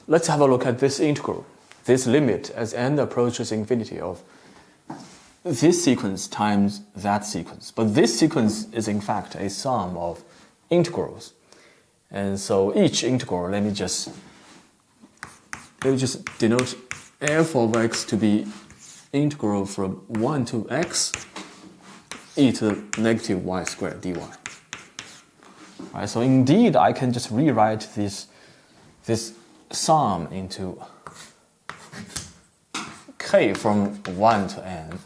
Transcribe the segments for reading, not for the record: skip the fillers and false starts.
let's have a look at this integral, this limit as n approaches infinity of this sequence times that sequence. But this sequence is in fact a sum of integrals. And so each integral, let me just denote f of x to be integral from 1 to x e to the negative y squared dy. Right, so indeed, I can just rewrite this sum into k from 1 to n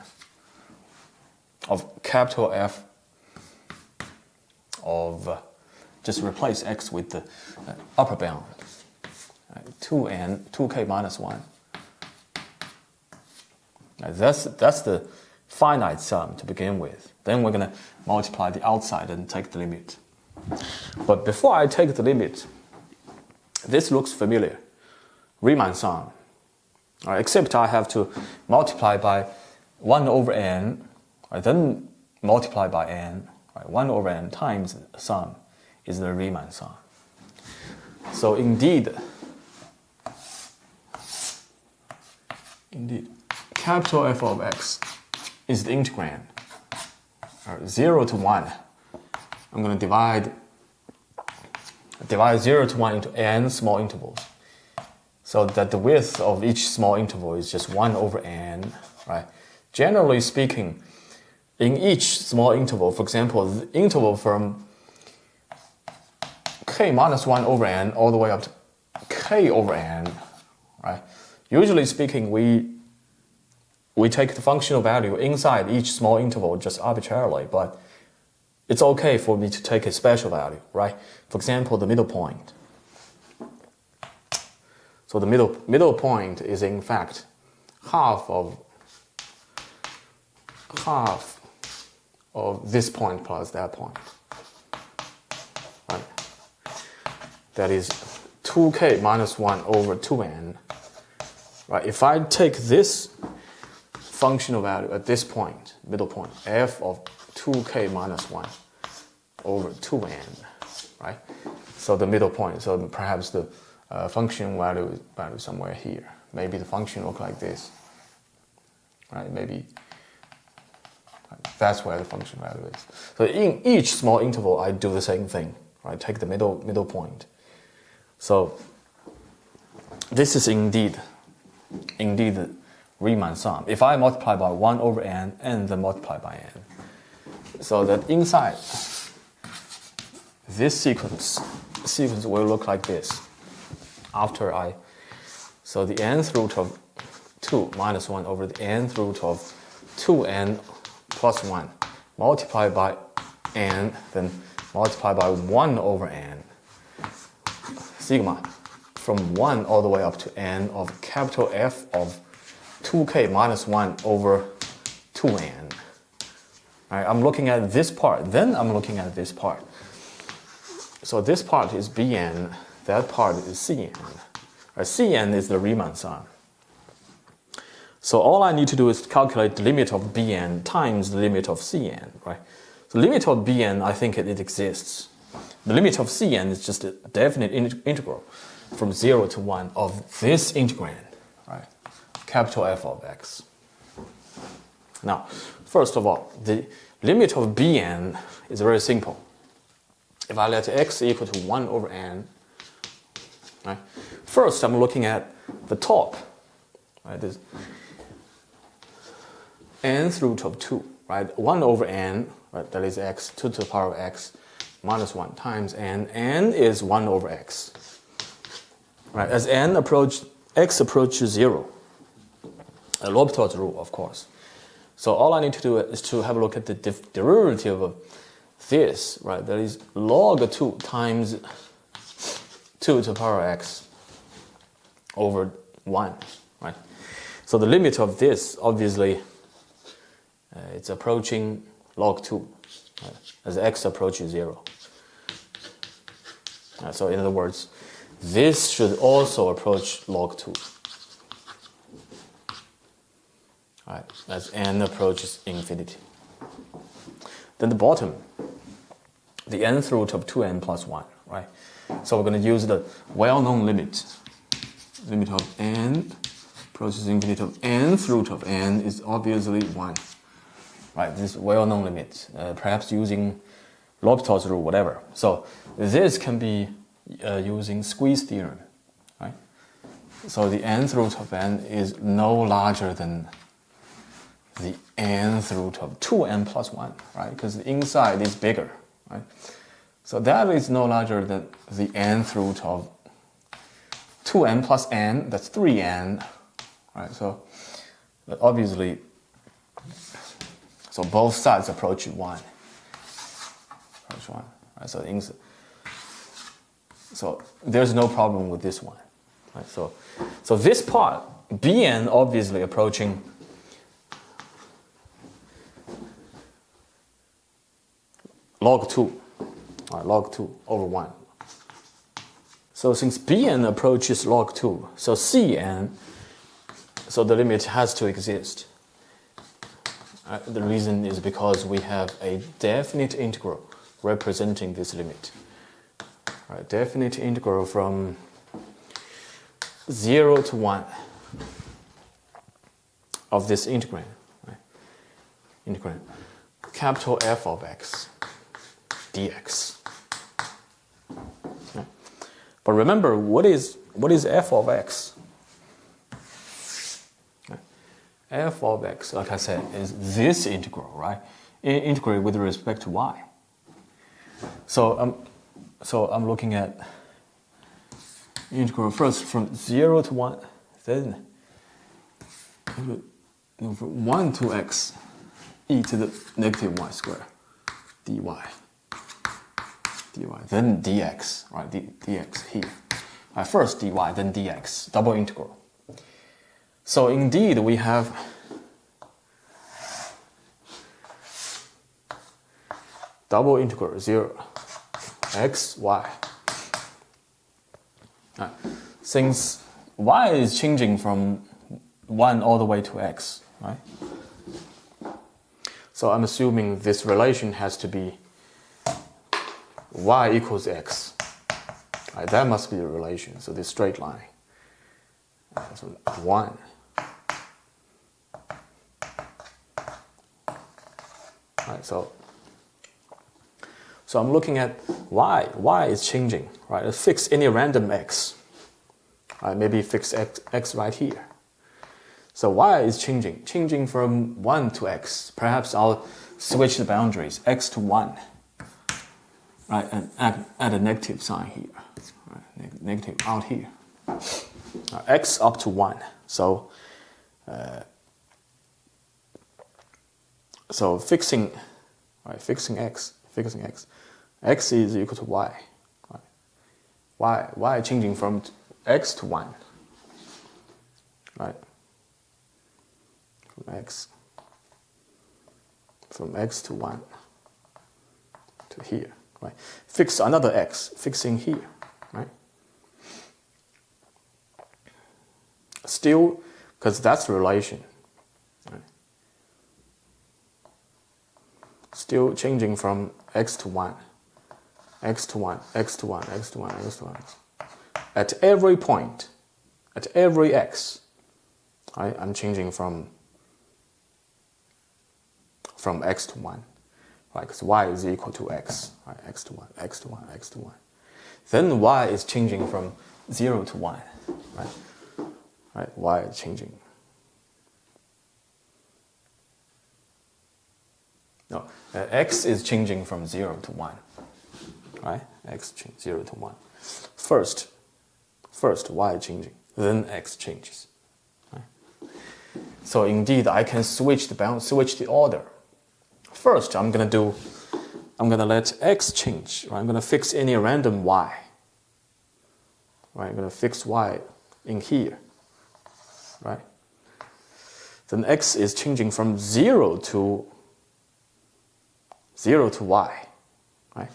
of capital F of, just replace x with the upper bound, right, 2k minus 1. Right, that's the finite sum to begin with. Then we're going to multiply the outside and take the limit. But before I take the limit, this looks familiar. Riemann sum. Right, except I have to multiply by 1 over n, right, then multiply by n. Right, 1 over n times the sum is the Riemann sum. So indeed, capital F of x is the integrand. 0 to 1. I'm going to divide 0 to 1 into n small intervals, so that the width of each small interval is just 1 over n. Right? Generally speaking, in each small interval, for example, the interval from k minus 1 over n all the way up to k over n, right? Usually speaking, we take the functional value inside each small interval just arbitrarily, but it's okay for me to take a special value, right? For example, the middle point. So the middle point is in fact half of this point plus that point, right? That is 2k minus 1 over 2n, right? If I take this functional value at this point, middle point, f of 2k minus 1 over 2n, right? So the middle point, so perhaps the function value somewhere here. Maybe the function look like this, right? Maybe that's where the function value is. So in each small interval, I do the same thing, right? Take the middle point. So this is indeed the Riemann sum. If I multiply by 1 over n and then multiply by n, so that inside this sequence will look like this. So the nth root of 2 minus 1 over the nth root of 2n plus 1, multiply by n, then multiply by 1 over n, sigma, from 1 all the way up to n of capital F of 2k minus 1 over 2n. Right, I'm looking at this part, then I'm looking at this part. So this part is Bn, that part is Cn. Right, Cn is the Riemann sum. So all I need to do is calculate the limit of Bn times the limit of Cn. Right? The limit of Bn, I think it exists. The limit of Cn is just a definite integral from 0 to 1 of this integrand, right? Capital F of x. Now, first of all, the limit of Bn is very simple. If I let x equal to 1 over n, right? First I'm looking at the top, right? This nth root of 2, right? 1 over n, right? That is x, 2 to the power of x minus 1 times n. N is 1 over x. Right? As x approaches 0, L'Hopital's rule, of course. So all I need to do is to have a look at the derivative of this, right? That is log 2 times 2 to the power of x over 1, right? So the limit of this, obviously, it's approaching log 2, right? As x approaches 0. So in other words, this should also approach log 2. Right, as n approaches infinity. Then the bottom, the nth root of 2n plus 1, right? So we're going to use the well-known limit limit of n approaches infinity of nth root of n is obviously 1. Right, this well-known limit, perhaps using L'Hopital's rule, whatever. So this can be using squeeze theorem, right? So the nth root of n is no larger than the nth root of 2n plus 1, right? Because the inside is bigger, right? So that is no larger than the nth root of 2n plus n, that's 3n, right? So obviously, so both sides approach 1. Approach 1, right? So there's no problem with this one, right? So this part, Bn obviously approaching log 2, right? Log 2 over 1. So since Bn approaches log 2, so Cn, so the limit has to exist. The reason is because we have a definite integral representing this limit. Right, definite integral from 0 to 1 of this integrand. Right? Integrand capital F of x dx. Right? But remember, what is f of x? Right? F of x, like I said, is this integral, right? Integral with respect to y. So I'm looking at integral first from 0 to 1, then from 1 to x e to the negative y squared dy, then dx, right? Dx here. First dy, then dx, double integral. So indeed we have double integral 0 x, y. Since y is changing from 1 all the way to x, right? So I'm assuming this relation has to be y equals x. Right, that must be the relation, so this straight line. So 1. Right, so I'm looking at y. Y is changing, right? Let's fix any random x. Right, maybe fix x right here. So y is changing from 1 to x. Perhaps I'll switch the boundaries, x to 1. Right, and add a negative sign here. Right, negative out here. X up to 1. So fixing x. X is equal to y. Right? Y changing from x to 1. Right? From x to 1 to here. Right? Fix another x, fixing here. Right? Still, because that's the relation. Right? Still changing from x to 1. X to 1, x to 1, x to 1, x to 1. At every point, at every x, right, I'm changing from x to 1. Right, because y is equal to x. Right, x to 1, x to 1, x to 1. Then y is changing from 0 to 1. Right, right, y is changing. No, x is changing from 0 to 1. Right? X change 0 to 1. First y changing, then x changes. Right? So indeed, I can switch the order. First, I'm gonna let x change. Right? I'm gonna fix any random y. Right? I'm gonna fix y in here. Right? Then x is changing from 0 to y. Right?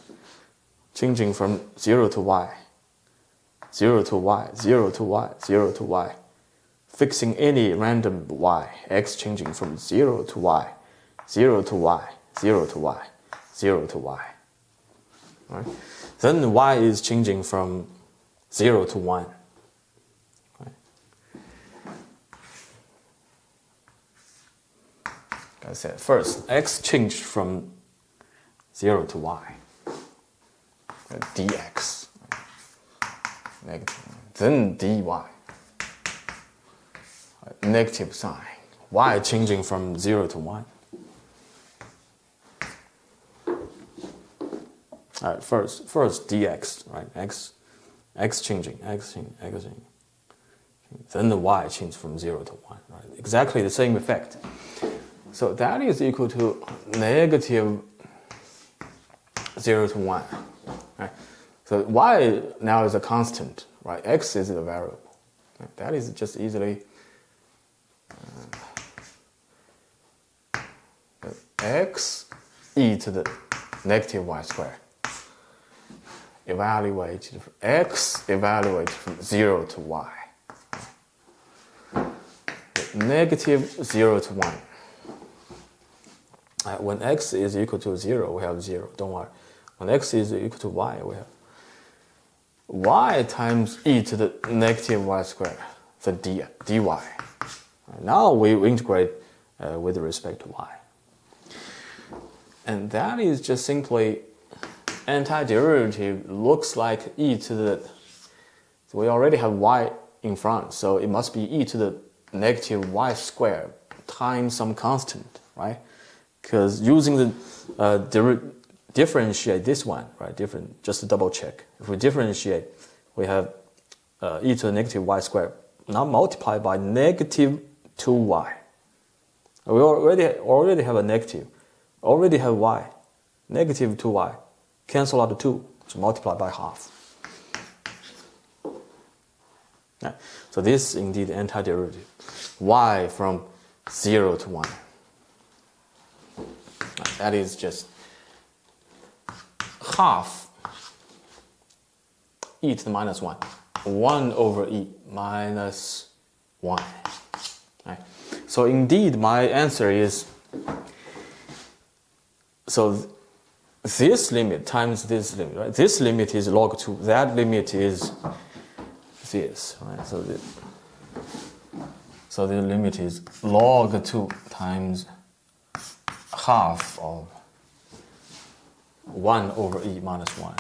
Changing from 0 to y, 0 to y, 0 to y, 0 to y. Fixing any random y, x changing from 0 to y, 0 to y, 0 to y, 0 to y. Right? Then y is changing from 0 to 1. Right? I said first, x changed from 0 to y. Dx. Negative. Then dy. Negative sign. Y changing from 0 to 1. All right, first dx, right? X changing. Then the y changes from 0 to 1, right? Exactly the same effect. So that is equal to negative 0 to 1. Right? So y now is a constant, right? X is a variable. Right? That is just easily x e to the negative y squared. Evaluate x evaluate from 0 to y. Negative 0 to 1. When x is equal to 0, we have 0. Don't worry. When x is equal to y, we have y times e to the negative y squared, the dy. Now we integrate with respect to y. And that is just simply antiderivative looks like e to the, so we already have y in front, so it must be e to the negative y squared times some constant, right? Because using the differentiate this one, right? Just to double check. If we differentiate, we have e to the negative y squared. Now multiply by negative 2y. We already have a negative. Already have y. Negative 2y. Cancel out the 2. So multiply by half. Yeah. So this is indeed antiderivative. Y from 0 to 1. That is just half e to the minus 1. 1 over e minus 1. Right. So indeed my answer is, so this limit times this limit, right? This limit is log 2. That limit is this, right? So the limit is log 2 times half of 1 over e minus 1.